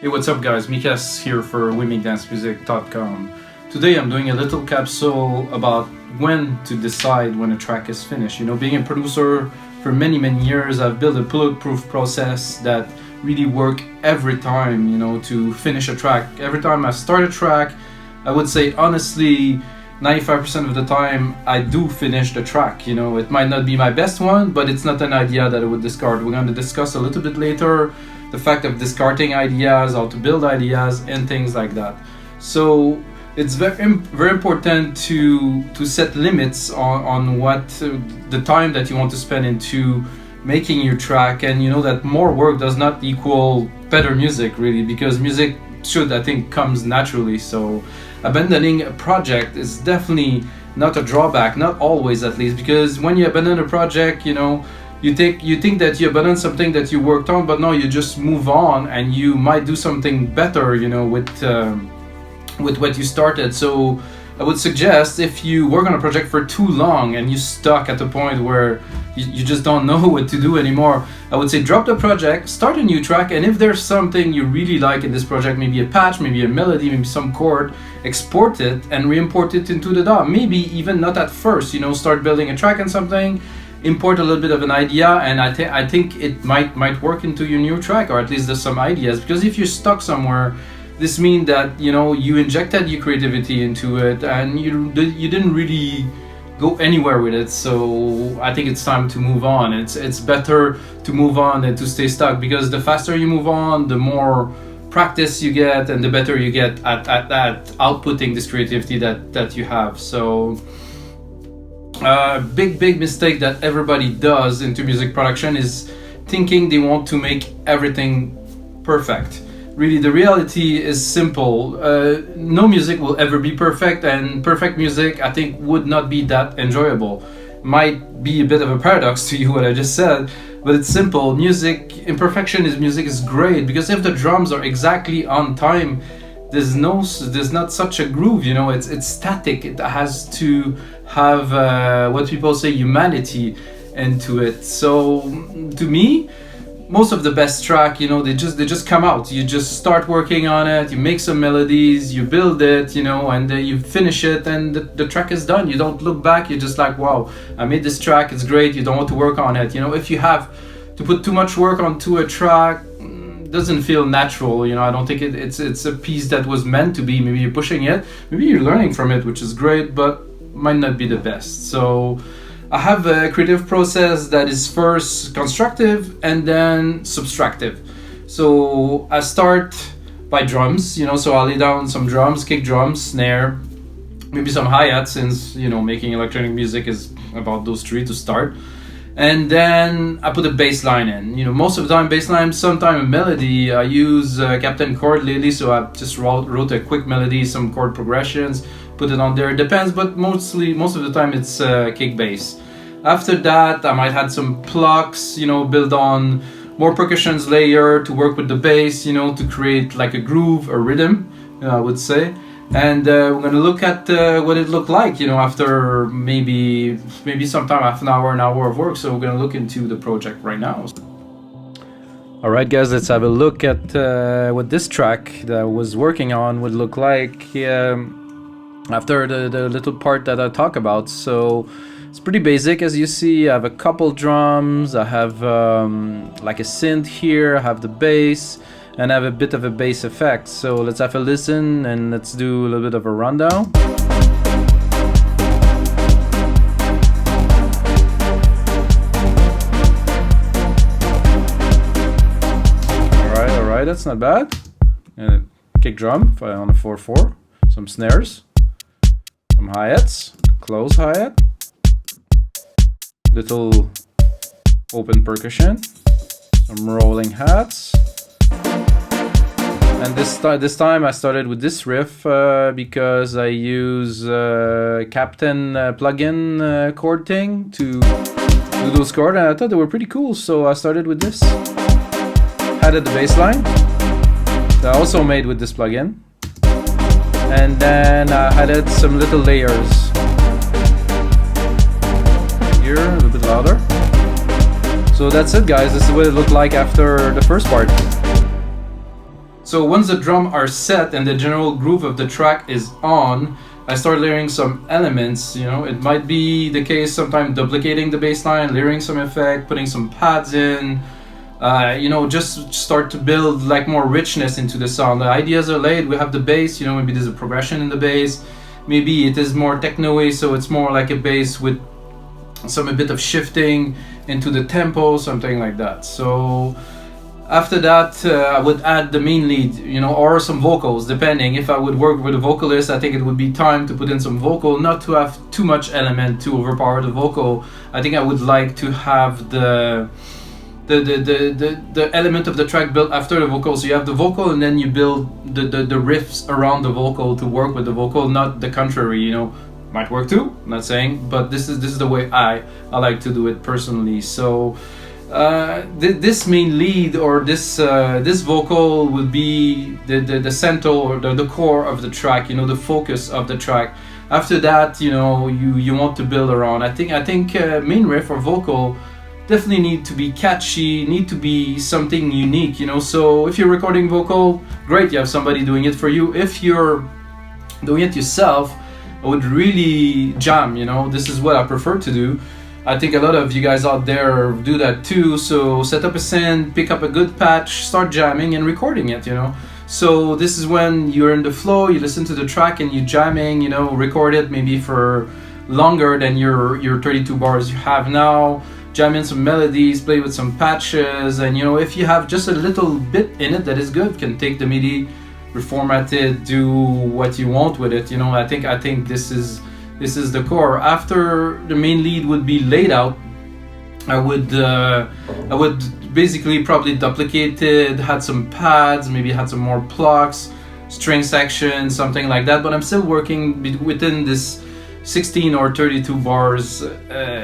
Hey, what's up guys, Mikas here for WeMakeDanceMusic.com. Today I'm doing a little capsule about when to decide when a track is finished. You know, being a producer for many years, I've built a bulletproof process that really works every time, you know, to finish a track. Every time I start a track, I would say honestly 95% of the time I do finish the track. You know, it might not be my best one, but it's not an idea that I would discard. We're going to discuss a little bit later the fact of discarding ideas, how to build ideas and things like that. So it's very important to set limits on what the time that you want to spend into making your track, and you know that more work does not equal better music really, because music should, I think, comes naturally. So abandoning a project is definitely not a drawback, not always at least, because when you abandon a project, you know, you think that you abandon something that you worked on, but no, you just move on and you might do something better, you know, with what you started. So I would suggest, if you work on a project for too long and you're stuck at the point where you just don't know what to do anymore, I would say drop the project, start a new track, and if there's something you really like in this project, maybe a patch, maybe a melody, maybe some chord, export it and re-import it into the DAW. Maybe even not at first, you know, start building a track and something, import a little bit of an idea, and I think it might work into your new track, or at least there's some ideas. Because if you're stuck somewhere, this means that, you know, you injected your creativity into it and you didn't really go anywhere with it. So I think it's time to move on. It's better to move on than to stay stuck, because the faster you move on, the more practice you get and the better you get at outputting this creativity that you have. So big mistake that everybody does into music production is thinking they want to make everything perfect. Really, the reality is simple. No music will ever be perfect, and perfect music, I think, would not be that enjoyable. Might be a bit of a paradox to you what I just said, but it's simple. Imperfection is music is great, because if the drums are exactly on time, there's not such a groove, you know. It's static. It has to have what people say humanity into it. So to me, most of the best track, you know, they just come out. You just start working on it, you make some melodies, you build it, you know, and you finish it, and the track is done. You don't look back, you're just like, wow, I made this track, it's great. You don't want to work on it. You know, if you have to put too much work onto a track, doesn't feel natural, you know. I don't think it's a piece that was meant to be. Maybe you're pushing it, maybe you're learning from it, which is great, but might not be the best. So I have a creative process that is first constructive and then subtractive. So I start by drums, you know, so I'll lay down some drums, kick drums, snare, maybe some hi-hats, since, you know, making electronic music is about those three to start. And then I put a bass line in. You know, most of the time bass line, sometimes a melody. I use Captain chord lately, so I just wrote a quick melody, some chord progressions, put it on there. It depends, but most of the time it's kick bass. After that, I might add some plucks, you know, build on more percussions layer to work with the bass, you know, to create like a groove, a rhythm, I would say. And we're gonna look at what it looked like, you know, after maybe sometime half an hour of work. So we're gonna look into the project right now. All right, guys, let's have a look at what this track that I was working on would look like after the little part that I talk about. So it's pretty basic, as you see. I have a couple drums, I have like a synth here, I have the bass, and I have a bit of a bass effect. So let's have a listen and let's do a little bit of a rundown. Alright, that's not bad. And a kick drum on a 4/4, some snares, some hi-hats, close hi-hat, little open percussion, some rolling hats. And this time I started with this riff because I use Captain plugin chord thing to do those chords, and I thought they were pretty cool, so I started with this. Added the bass line that I also made with this plugin, and then I added some little layers here, a little bit louder. So that's it, guys. This is what it looked like after the first part. So once the drum are set and the general groove of the track is on, I start layering some elements. You know, it might be the case sometimes duplicating the bass line, layering some effect, putting some pads in, you know, just start to build like more richness into the sound. The ideas are laid, we have the bass, you know, maybe there's a progression in the bass, maybe it is more techno-y, so it's more like a bass with a bit of shifting into the tempo, something like that. So after that, I would add the main lead, you know, or some vocals, depending. If I would work with a vocalist, I think it would be time to put in some vocal, not to have too much element to overpower the vocal. I think I would like to have the element of the track built after the vocal. So you have the vocal and then you build the riffs around the vocal to work with the vocal, not the contrary, you know. Might work too, I'm not saying, but this is the way I like to do it personally. So this main lead or this vocal would be the central or the core of the track, you know, the focus of the track. After that, you know, you want to build around. I think main riff or vocal definitely need to be catchy, need to be something unique, you know. So if you're recording vocal, great, you have somebody doing it for you. If you're doing it yourself, I would really jam, you know. This is what I prefer to do. I think a lot of you guys out there do that too. So set up a synth, pick up a good patch, start jamming and recording it, you know. So this is when you're in the flow, you listen to the track and you jamming, you know, record it maybe for longer than your 32 bars you have now. Jam in some melodies, play with some patches, and you know, if you have just a little bit in it that is good, can take the MIDI, reformat it, do what you want with it, you know. I think this is the core. After the main lead would be laid out, I would basically probably duplicate it, had some pads, maybe had some more plucks, string section, something like that, but I'm still working within this 16 or 32 bars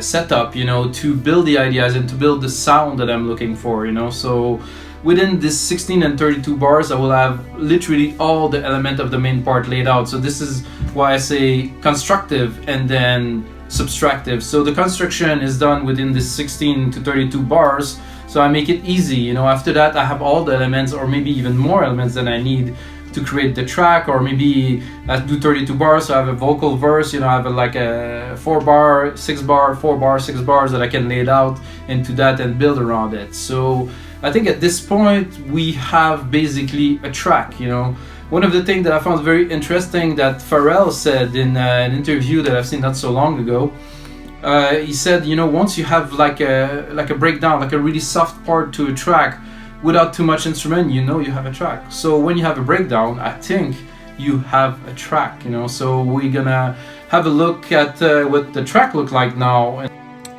setup, you know, to build the ideas and to build the sound that I'm looking for, you know. So within this 16 and 32 bars, I will have literally all the element of the main part laid out. So this is why I say constructive and then subtractive. So the construction is done within this 16 to 32 bars. So I make it easy, you know. After that, I have all the elements, or maybe even more elements than I need to create the track. Or maybe I do 32 bars, so I have a vocal verse, you know, I have like a 4 bar, 6 bar, 4 bar, 6 bars that I can lay it out into that and build around it. So I think at this point we have basically a track, you know. One of the things that I found very interesting that Pharrell said in an interview that I've seen not so long ago, he said, you know, once you have like a breakdown, like a really soft part to a track without too much instrument, you know you have a track. So when you have a breakdown, I think you have a track, you know. So we're gonna have a look at what the track look like now.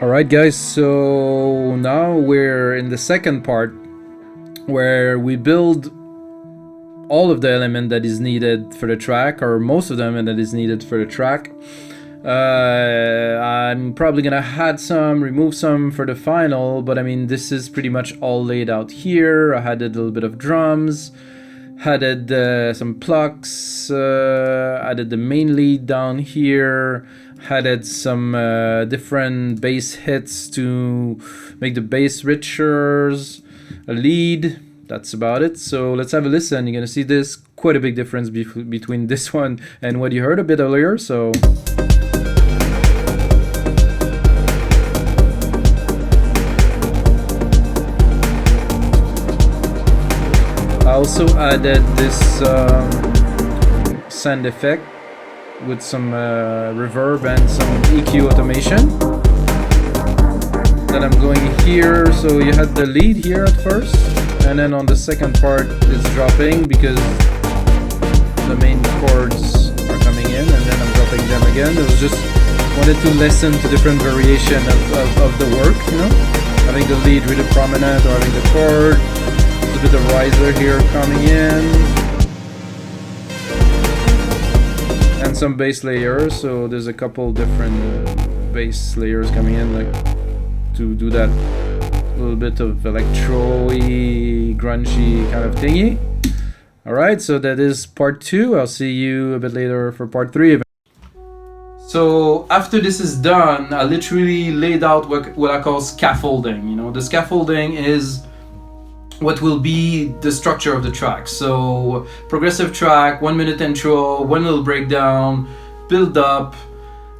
Alright guys, so now we're in the second part where we build all of the element that is needed for the track, or most of them that is needed for the track. I'm probably gonna add some, remove some for the final, but I mean, this is pretty much all laid out here. I added a little bit of drums, added some plucks, added the main lead down here, added some different bass hits to make the bass richer, a lead. That's about it. So let's have a listen. You're gonna see this quite a big difference between this one and what you heard a bit earlier. So I also added this sand effect with some reverb and some EQ automation that I'm going here. So you had the lead here at first, and then on the second part it's dropping because the main chords are coming in, and then I'm dropping them again. It was just wanted to listen to different variation of the work, you know, having the lead really prominent or having the chord. There's a bit of riser here coming in, and some bass layers. So there's a couple different bass layers coming in, like to do that little bit of electro-y, grungy kind of thingy. Alright, so that is part 2. I'll see you a bit later for part 3. So after this is done, I literally laid out what I call scaffolding. You know, the scaffolding is what will be the structure of the track. So progressive track, 1 minute intro, one little breakdown, build up,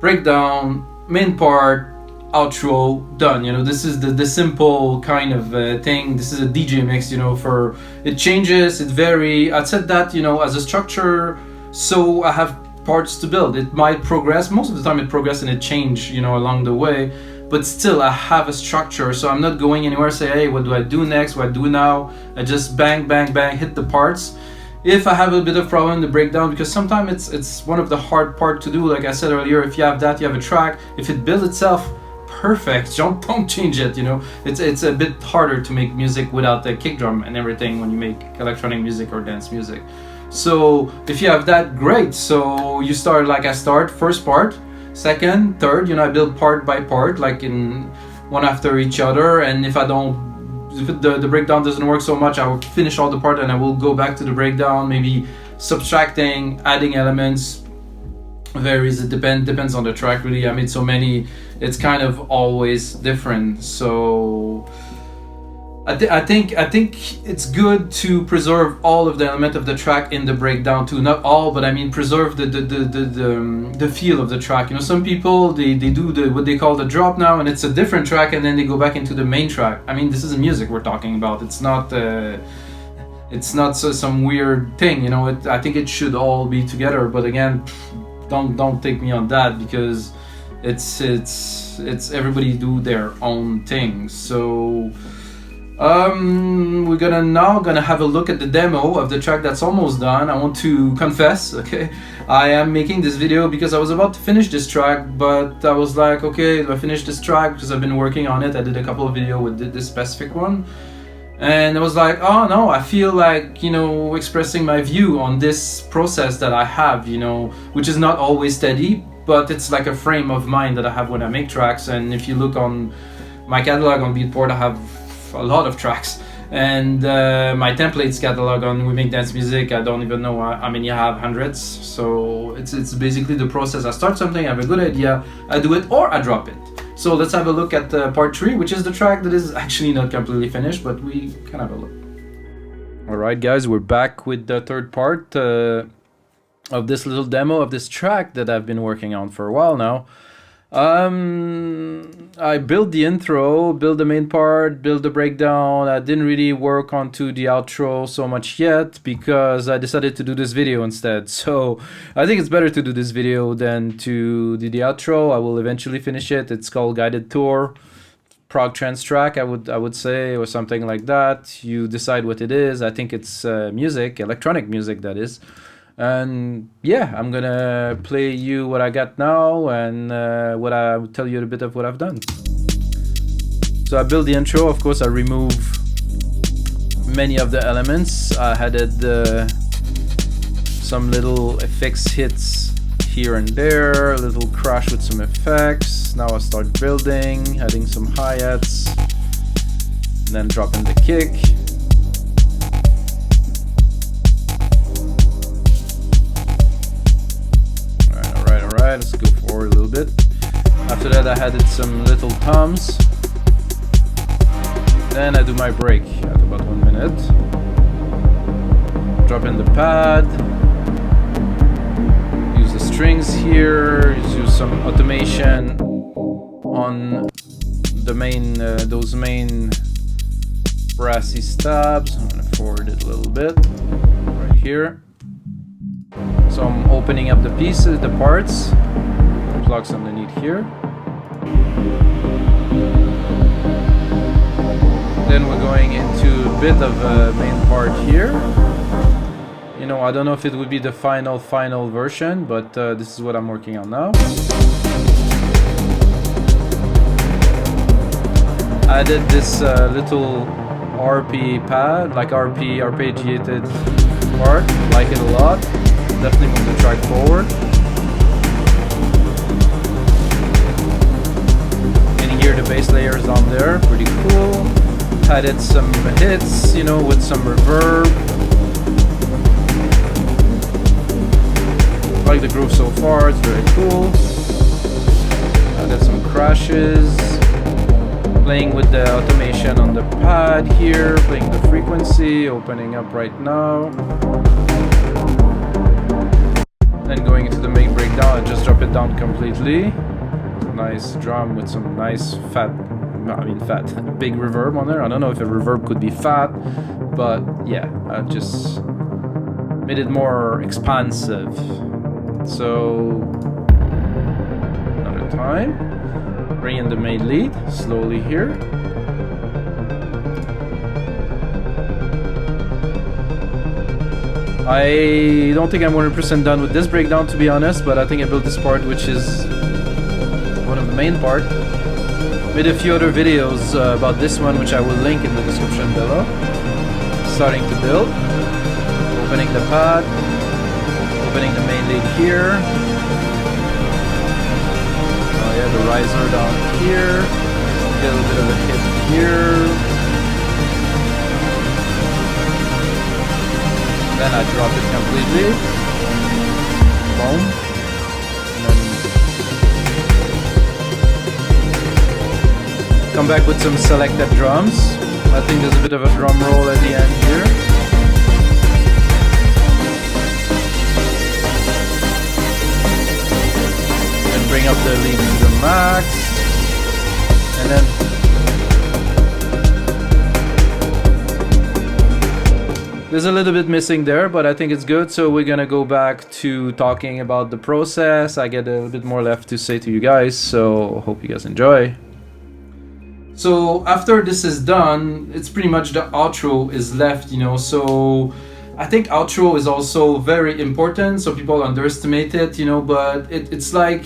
breakdown, main part, outro, done. You know, this is the simple kind of thing. This is a DJ mix, you know, for it changes, it vary. I said that, you know, as a structure, so I have parts to build. It might progress, most of the time it progress and it change, you know, along the way, but still I have a structure, so I'm not going anywhere, say, hey, what do I do next, what do I do now? I just bang, bang, bang, hit the parts. If I have a bit of problem, the breakdown, because sometimes it's one of the hard part to do. Like I said earlier, if you have that, you have a track, if it builds itself perfect, don't change it, you know. It's a bit harder to make music without the kick drum and everything when you make electronic music or dance music. So if you have that, great. So you start like I start, first part, second, third, you know, I build part by part, like in one after each other. And if the breakdown doesn't work so much, I will finish all the part and I will go back to the breakdown, maybe subtracting, adding elements. Varies, it depends on the track, really. I made so many, it's kind of always different. So I think it's good to preserve all of the element of the track in the breakdown too. Not all, but I mean preserve the feel of the track. You know, some people they do what they call the drop now, and it's a different track, and then they go back into the main track. I mean, this is music we're talking about. It's not some weird thing. You know, I think it should all be together. But again, don't take me on that, because it's everybody do their own thing. So we're gonna have a look at the demo of the track that's almost done. I want to confess, okay, I am making this video because I was about to finish this track, but I was like, okay, do I finish this track, because I've been working on it. I did a couple of videos with this specific one, and I was like, oh no, I feel like, you know, expressing my view on this process that I have, you know, which is not always steady, but it's like a frame of mind that I have when I make tracks. And if you look on my catalog on Beatport, I have a lot of tracks, and my templates catalog on We Make Dance Music, I don't even know how many I have, hundreds. So it's basically the process. I start something, I have a good idea, I do it or I drop it. So let's have a look at part 3, which is the track that is actually not completely finished, but we can have a look. Alright guys, we're back with the third part of this little demo of this track that I've been working on for a while now. I built the intro, build the main part, build the breakdown. I didn't really work onto the outro so much yet, because I decided to do this video instead. So I think it's better to do this video than to do the outro. I will eventually finish it. It's called Guided Tour, prog trance track, I would say, or something like that. You decide what it is. I think it's music, electronic music, that is. And yeah, I'm gonna play you what I got now, and what I will tell you a bit of what I've done. So I build the intro. Of course, I remove many of the elements. I added some little effects hits here and there, a little crash with some effects. Now I start building, adding some hi-hats, and then dropping the kick. Alright, let's go forward a little bit. After that, I added some little toms. Then I do my break at about 1 minute. Drop in the pad. Use the strings here. Use some automation on the main, those main brassy stabs. I'm gonna forward it a little bit right here. So I'm opening up the pieces, the parts, plugs underneath here. Then we're going into a bit of a main part here. You know, I don't know if it would be the final version, but this is what I'm working on now. I did this little RP pad, like arpeggiated part, like it a lot. Definitely move the track forward. And here the bass layer is on there, pretty cool. Added some hits, you know, with some reverb. Like the groove so far, it's very cool. Added some crashes. Playing with the automation on the pad here, playing the frequency, opening up right now. Then going into the make breakdown and just drop it down completely. Nice drum with some nice big reverb on there. I don't know if a reverb could be fat, but yeah, I just made it more expansive. So another time, bring in the main lead slowly here. I don't think I'm 100% done with this breakdown, to be honest, but I think I built this part, which is one of the main part. Made a few other videos about this one, which I will link in the description below. Starting to build, opening the pad, opening the main lead here. Oh yeah, the riser down here, a little bit of a hit here. Then I drop it completely. Boom. And then come back with some selected drums. I think there's a bit of a drum roll at the end here. And bring up the lead to the max. And then there's a little bit missing there, but I think it's good. So we're gonna go back to talking about the process. I get a little bit more left to say to you guys, so hope you guys enjoy. So after this is done, it's pretty much the outro is left, you know. So I think outro is also very important, so people underestimate it, you know, but it's like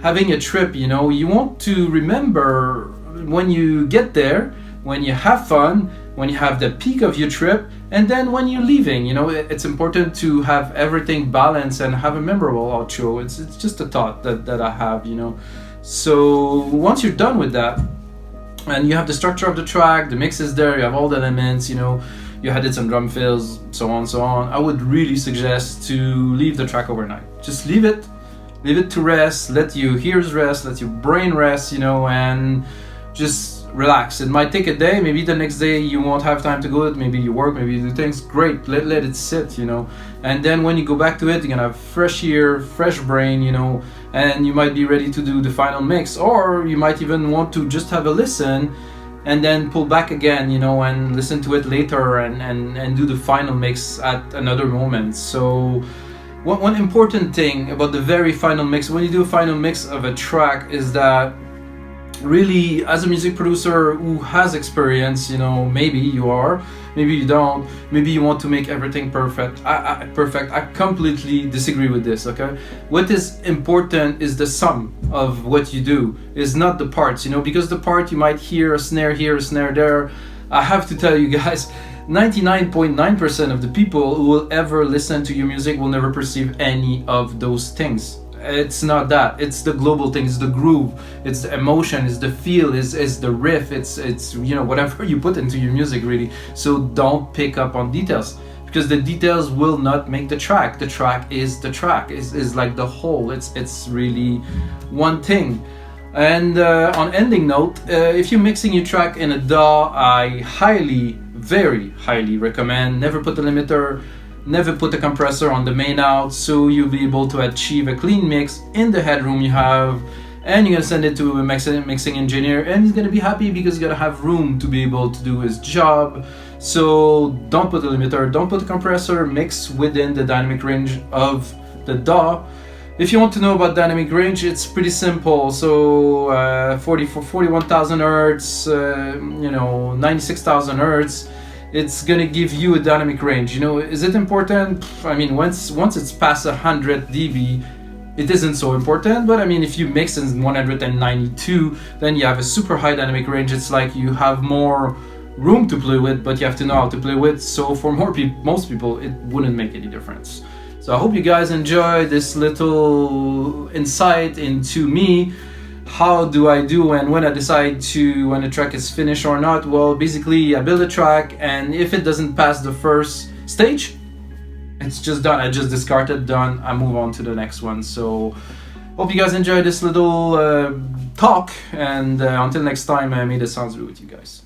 having a trip, you know. You want to remember when you get there, when you have fun, when you have the peak of your trip, and then when you're leaving, you know. It's important to have everything balanced and have a memorable outro. It's just a thought that I have, you know. So once you're done with that, and you have the structure of the track, the mix is there, you have all the elements, you know, you added some drum fills, so on, I would really suggest to leave the track overnight. Just leave it to rest, let your ears rest, let your brain rest, you know, and just relax. It might take a day, maybe the next day you won't have time to go, maybe you work, maybe you do things, great, let it sit, you know. And then when you go back to it, you're gonna have fresh ear, fresh brain, you know, and you might be ready to do the final mix, or you might even want to just have a listen and then pull back again, you know, and listen to it later and do the final mix at another moment. So one important thing about the very final mix, when you do a final mix of a track, is that really, as a music producer who has experience, you know, maybe you are, maybe you don't, maybe you want to make everything perfect. I completely disagree with this, okay? What is important is the sum of what you do, is not the parts, you know, because the part you might hear a snare here, a snare there. I have to tell you guys, 99.9% of the people who will ever listen to your music will never perceive any of those things. It's not that, it's the global thing, it's the groove, it's the emotion, it's the feel, it's the riff, it's you know, whatever you put into your music, really. So don't pick up on details, because the details will not make the track. The track is the track, is like the whole, it's really one thing. And on ending note, if you're mixing your track in a DAW, I very highly recommend never put the limiter, never put the compressor on the main out, so you'll be able to achieve a clean mix in the headroom you have, and you're gonna send it to a mixing engineer, and he's gonna be happy because he's gonna have room to be able to do his job. So don't put the limiter, don't put the compressor, mix within the dynamic range of the DAW. If you want to know about dynamic range, it's pretty simple. So 41,000 hertz, you know, 96,000 hertz. It's gonna give you a dynamic range. You know, is it important? I mean, once it's past 100 dB, it isn't so important. But I mean, if you mix in 192, then you have a super high dynamic range. It's like you have more room to play with, but you have to know how to play with. So for most people, it wouldn't make any difference. So I hope you guys enjoy this little insight into me. How do I do, and when I decide to, when a track is finished or not? Well, basically I build a track, and if it doesn't pass the first stage, it's just done. I just discard it, done, I move on to the next one. So Hope you guys enjoyed this little talk, and until next time, may the sounds be with you guys.